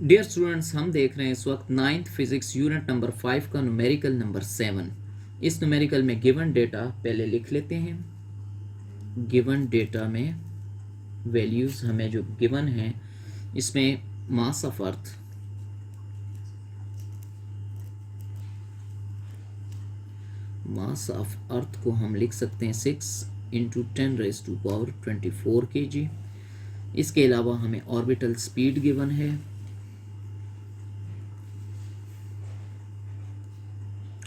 Dear students, हम देख रहे हैं इस वक्त 9th फिजिक्स यूनिट नंबर 5 का न्यूमेरिकल नंबर 7। इस न्यूमेरिकल में गिवन डेटा पहले लिख लेते हैं। गिवन डेटा में वैल्यूज हमें जो गिवन हैं, इसमें mass of earth, mass of earth को हम लिख सकते हैं 6 × 10⁻⁴ kg। इसके अलावा हमें ऑर्बिटल स्पीड गिवन है,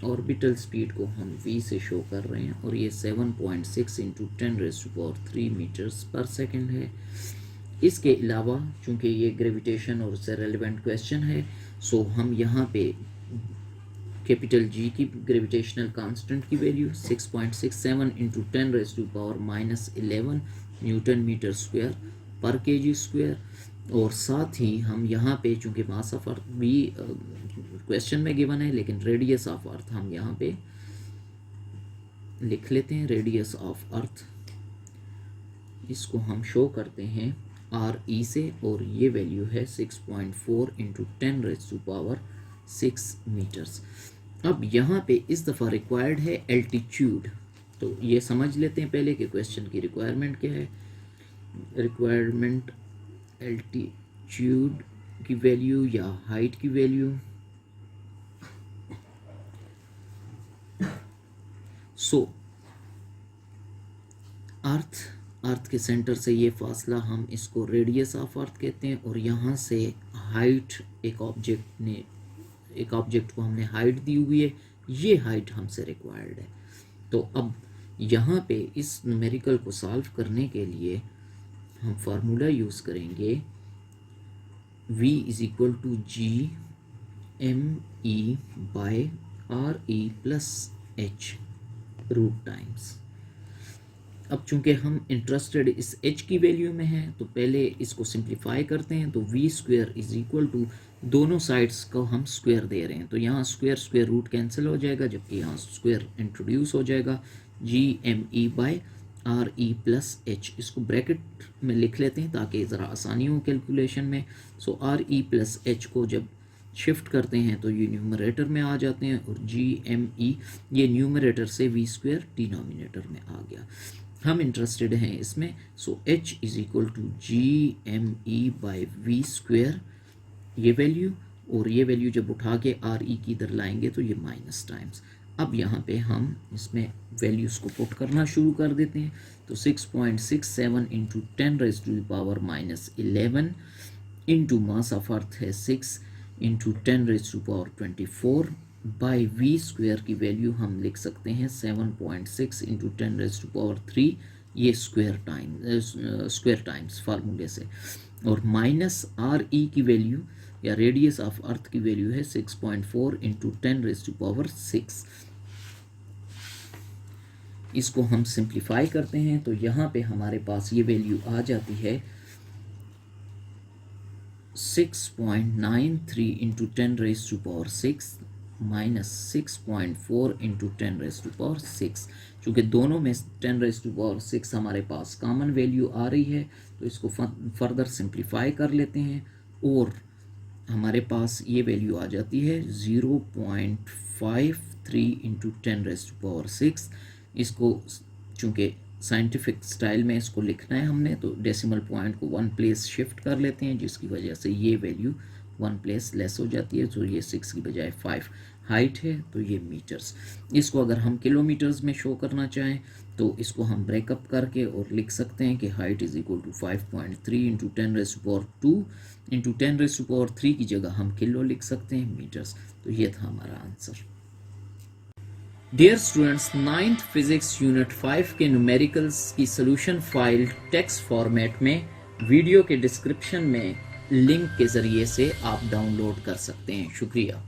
ऑर्बिटल स्पीड को हम v से शो कर रहे हैं और ये 7.6 × 10⁻³ मीटर्स पर सेकेंड है। इसके अलावा चूंकि ये ग्रेविटेशन और उससे रेलिवेंट क्वेश्चन है, सो हम यहाँ पे कैपिटल G की ग्रेविटेशनल कांस्टेंट की वैल्यू 6.67 × 10⁻⁻11 न्यूटन मीटर स्क्वायर पर kg², और साथ ही हम यहाँ पे चूंकि मास ऑफ अर्थ भी क्वेश्चन में गिवन है, लेकिन रेडियस ऑफ अर्थ हम यहाँ पे लिख लेते हैं। रेडियस ऑफ अर्थ इसको हम शो करते हैं RE से, और ये वैल्यू है 6.4 × 10⁻⁶ मीटर्स। अब यहाँ पे इस दफ़ा रिक्वायर्ड है एल्टीट्यूड, तो ये समझ लेते हैं पहले कि क्वेश्चन की रिक्वायरमेंट क्या है। रिक्वायरमेंट एल्टीट्यूड की वैल्यू या हाइट की वैल्यू। सो अर्थ के सेंटर से ये फासला, हम इसको रेडियस ऑफ अर्थ कहते हैं, और यहाँ से हाइट एक ऑब्जेक्ट को हमने हाइट दी हुई है, ये हाइट हमसे रिक्वायर्ड है। तो अब यहाँ पे इस न्यूमेरिकल को सॉल्व करने के लिए हम फार्मूला यूज़ करेंगे v = G_me/RE + h root times. अब चूंकि हम इंटरेस्टेड इस h की वैल्यू में हैं, तो पहले इसको सिंप्लीफाई करते हैं। तो v² = दोनों साइड्स को हम स्क्वायर दे रहे हैं, तो यहाँ स्क्वायर रूट कैंसिल हो जाएगा, जबकि यहाँ स्क्वायर इंट्रोड्यूस हो जाएगा। G_me/RE + h, इसको ब्रैकेट में लिख लेते हैं ताकि ज़रा आसानी हो कैलकुलेशन में। सो RE + h को जब शिफ्ट करते हैं तो ये न्यूमरेटर में आ जाते हैं, और GME ये न्यूमरेटर से v² डिनोमिनेटर में आ गया। हम इंटरेस्टेड हैं इसमें। सो h = Gme/v², ये वैल्यू, और ये वैल्यू जब उठा के RE की इधर लाएंगे तो ये माइनस टाइम्स। अब यहाँ पे हम इसमें वैल्यूज़ को पुट करना शुरू कर देते हैं। तो 6.67 × 10⁻⁻11 इंटू मास ऑफ अर्थ है 6 × 10⁻24 बाई v² की वैल्यू हम लिख सकते हैं 7.6 × 10⁻3, ये स्क्वायर टाइम्स फार्मूले से, और माइनस RE की वैल्यू या रेडियस ऑफ अर्थ की वैल्यू है 6.4 × 10⁻6। इसको हम सिंप्लीफाई करते हैं तो यहाँ पे हमारे पास ये वैल्यू आ जाती है 6.93 × 10⁻6 माइनस 6.4 × 10⁻6। चूँकि दोनों में 10⁻6 हमारे पास कॉमन वैल्यू आ रही है, तो इसको फर्दर सिंप्लीफाई कर लेते हैं, और हमारे पास ये वैल्यू आ जाती है 0.53 × 10⁻6। इसको चूँकि साइंटिफिक स्टाइल में इसको लिखना है हमने, तो डेसिमल पॉइंट को 1 प्लेस शिफ्ट कर लेते हैं, जिसकी वजह से ये वैल्यू 1 प्लेस लेस हो जाती है। तो ये 6 की बजाय 5 हाइट है, तो ये मीटर्स। इसको अगर हम किलोमीटर्स में शो करना चाहें तो इसको हम ब्रेकअप करके और लिख सकते हैं कि हाइट = 5.3 × 10⁻2 × 10⁻3 की जगह हम किलो लिख सकते हैं, मीटर्स। तो ये था हमारा answer. Dear students, 9th physics unit 5 के न्यूमेरिकल्स की सोल्यूशन फाइल टेक्स्ट फॉर्मेट में वीडियो के डिस्क्रिप्शन में लिंक के ज़रिए से आप डाउनलोड कर सकते हैं। शुक्रिया।